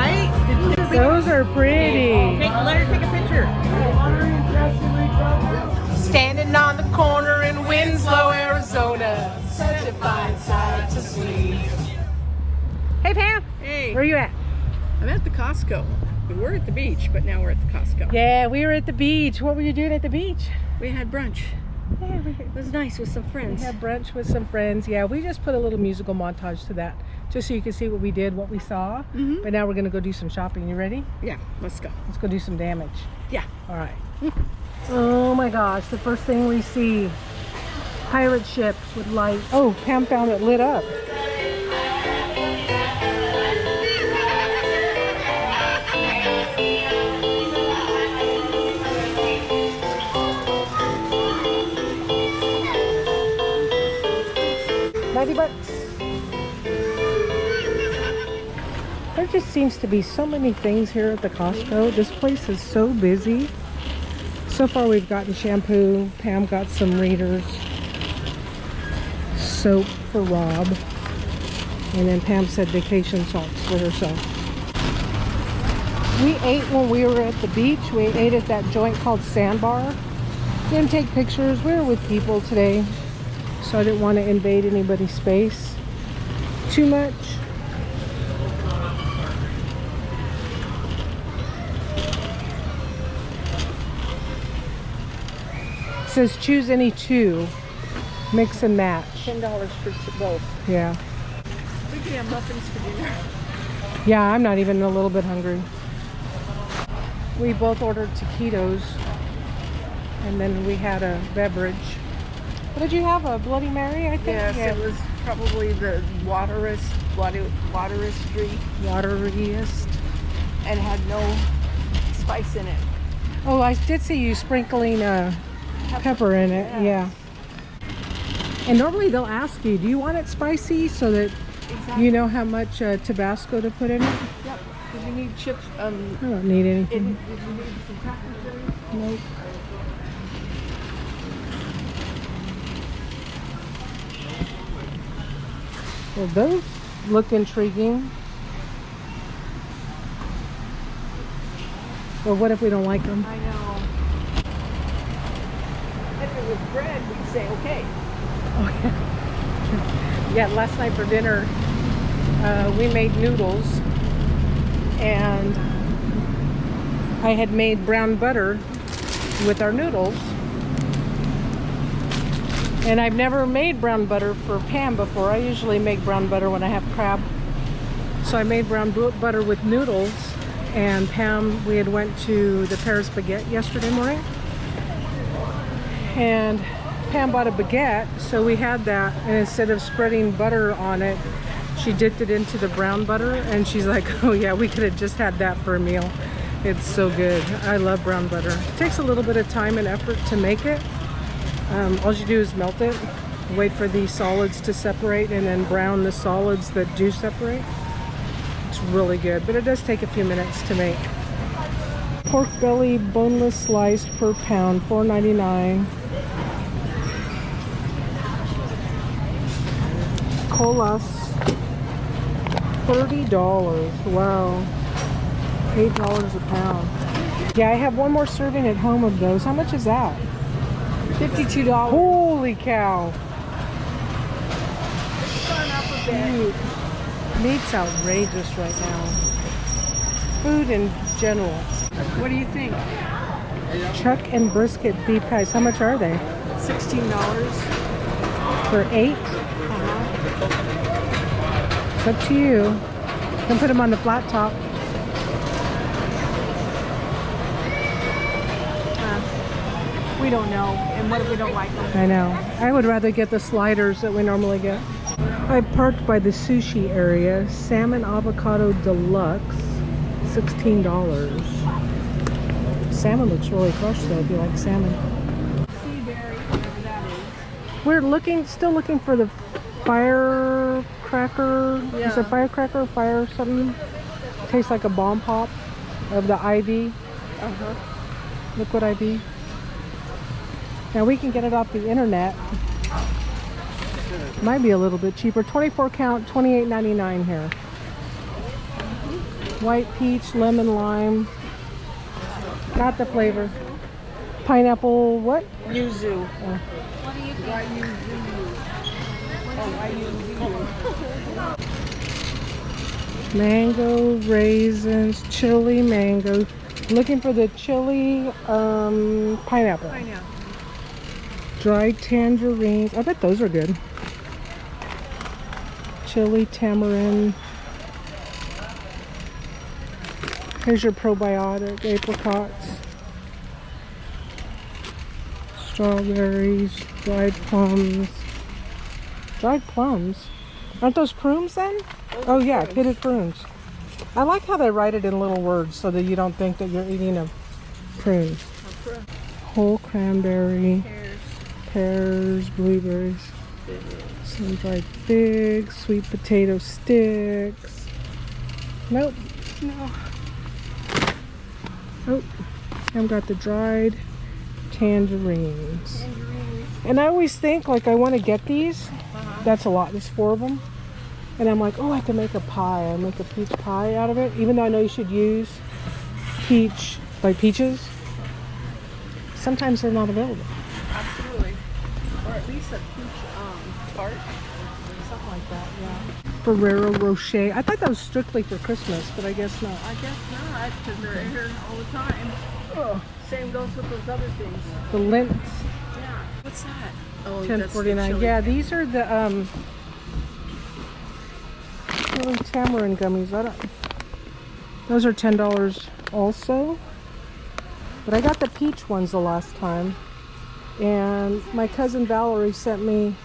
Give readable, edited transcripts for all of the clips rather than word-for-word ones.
right? Those are pretty. Let her take a picture. Standing on the corner in Winslow, Arizona. Such a fine sight to see. Hey, Pam. Hey. Where are you at? I'm at the Costco. We were at the beach, but now we're at the Costco. Yeah, we were at the beach. What were you doing at the beach? We had brunch. Yeah, It was nice with some friends. we had brunch with some friends. Yeah, we just put a little musical montage to that, just so you can see what we did, what we saw. But now we're gonna go do some shopping. You ready? Yeah, let's go. Let's go do some damage. Yeah. All right. Oh my gosh, the first thing we see, pirate ships with lights. Oh, Pam found it lit up. $90. There just seems to be so many things here at the Costco. This place is so busy. So far we've gotten shampoo. Pam got some readers. Soap for Rob. And then Pam said vacation salts for herself. We ate when we were at the beach. We ate at that joint called Sandbar. Didn't take pictures. We were with people today, so I didn't want to invade anybody's space too much. It says choose any two, mix and match. $10 for both. Yeah. We can have muffins for dinner. Yeah, I'm not even a little bit hungry. We both ordered taquitos, and then we had a beverage. What did you have? A Bloody Mary, I think? Yes, Yeah. it was probably the wateriest and had no spice in it. Oh, I did see you sprinkling pepper in it. Yeah. And normally they'll ask you, do you want it spicy, so that you know how much Tabasco to put in it? Yep. Did you need chips? I don't need anything. Did you need some crackers? Nope. Well, those look intriguing. Well, what if we don't like them? I know. If it was bread, we'd say okay. Oh, yeah. Yeah, last night for dinner, we made noodles, and I had made brown butter with our noodles. And I've never made brown butter for Pam before. I usually make brown butter when I have crab. So I made brown butter with noodles, and Pam, we had went to the Paris Baguette yesterday morning. And Pam bought a baguette, so we had that, and instead of spreading butter on it, she dipped it into the brown butter, and she's like, oh yeah, we could have just had that for a meal. It's so good. I love brown butter. It takes a little bit of time and effort to make it. All you do is melt it, wait for the solids to separate, and then brown the solids that do separate. It's really good, but it does take a few minutes to make. Pork belly boneless sliced per pound, $4.99. Colas, $30. Wow, $8 a pound. Yeah, I have one more serving at home of those. How much is that? $52. Holy cow. It's gone up a bit. Meat's outrageous right now. Food in general. What do you think? Chuck and brisket beef pies. How much are they? $16. For 8? It's up to you. You can put them on the flat top. We don't know. And what if we don't like them? I know. I would rather get the sliders that we normally get. I parked by the sushi area. Salmon avocado deluxe, $16. Salmon looks really fresh though, if you like salmon. Seaberry, whatever that is. We're still looking for the firecracker. Yeah. Is it firecracker or fire something? Tastes like a bomb pop of the IV. Liquid IV. Now we can get it off the internet. Might be a little bit cheaper. 24 count, $28.99 here. White peach, lemon, lime. Got the flavor. Pineapple, what? Yuzu. Oh. What do you think? Why yuzu? Oh, why yuzu? Mango, raisins, chili, mango. Looking for the chili, pineapple. Pineapple. Dried tangerines. I bet those are good. Chili, tamarind. Here's your probiotic, apricots. Strawberries, dried plums. Dried plums? Aren't those prunes then? Oh yeah, pitted prunes. I like how they write it in little words so that you don't think that you're eating a prune. Whole cranberry, pears, blueberries, some dried figs, sweet potato sticks. Nope. No. Oh, I've got the dried tangerines. And I always think like I want to get these. That's a lot. There's 4 of them. And I'm like, oh, I can make a pie. I make a peach pie out of it. Even though I know you should use peach, like peaches. Sometimes they're not available. Absolutely. Or at least a peach tart. Something like that, yeah. Ferrero Rocher. I thought that was strictly for Christmas, but I guess not. I guess not, because they're here all the time. Oh, same goes with those other things. The Lindt. Yeah. What's that? Oh, $10.49. Yeah, these are the chili tamarind gummies. Those are $10 also. But I got the peach ones the last time. And my cousin Valerie sent me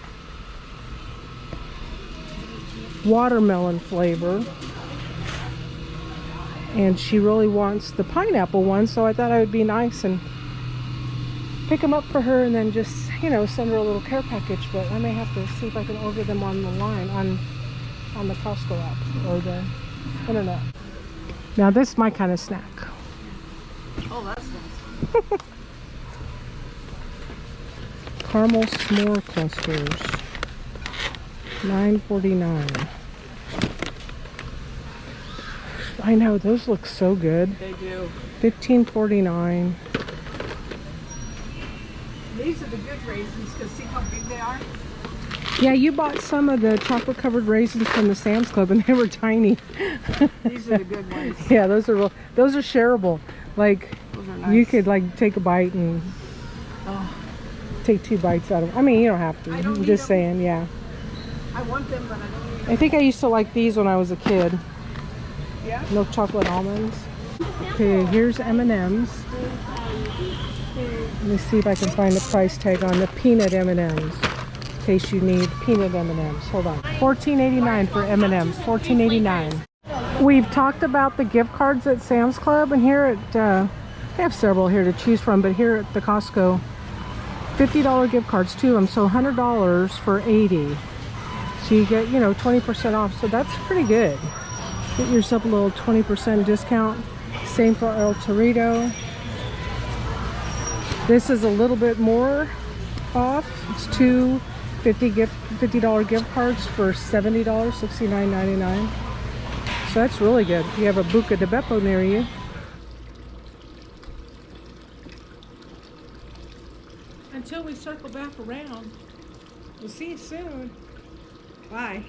watermelon flavor. And she really wants the pineapple one, so I thought I would be nice and pick them up for her and then just, you know, send her a little care package. But I may have to see if I can order them on the line, on the Costco app or the internet. Now this is my kind of snack. Oh, that's nice. Caramel s'more clusters, $9.49. I know, those look so good. They do. $15.49. These are the good raisins, because see how big they are? Yeah, you bought some of the chocolate covered raisins from the Sam's Club and they were tiny. These are the good ones. Yeah, those are shareable. Like, Those are nice. you could like take a bite and take 2 bites out of them. I mean, you don't have to. I don't I'm need just them. saying, yeah. I want them, but I don't need them. I think I used to like these when I was a kid. Yeah? Milk chocolate almonds. Okay, here's M&M's. Let me see if I can find the price tag on the peanut M&M's. In case you need peanut M&M's. Hold on. $14.89 for M&M's. $14.89. We've talked about the gift cards at Sam's Club, and here at they have several here to choose from, but here at the Costco, $50 gift cards, 2 of them, so $100 for 80. So you get, you know, 20% off. So that's pretty good. Get yourself a little 20% discount. Same for El Torito. This is a little bit more off. It's 2 $50 gift cards for $70, $69.99. So that's really good. If you have a Buca de Beppo near you. Until we circle back around. We'll see you soon. Bye.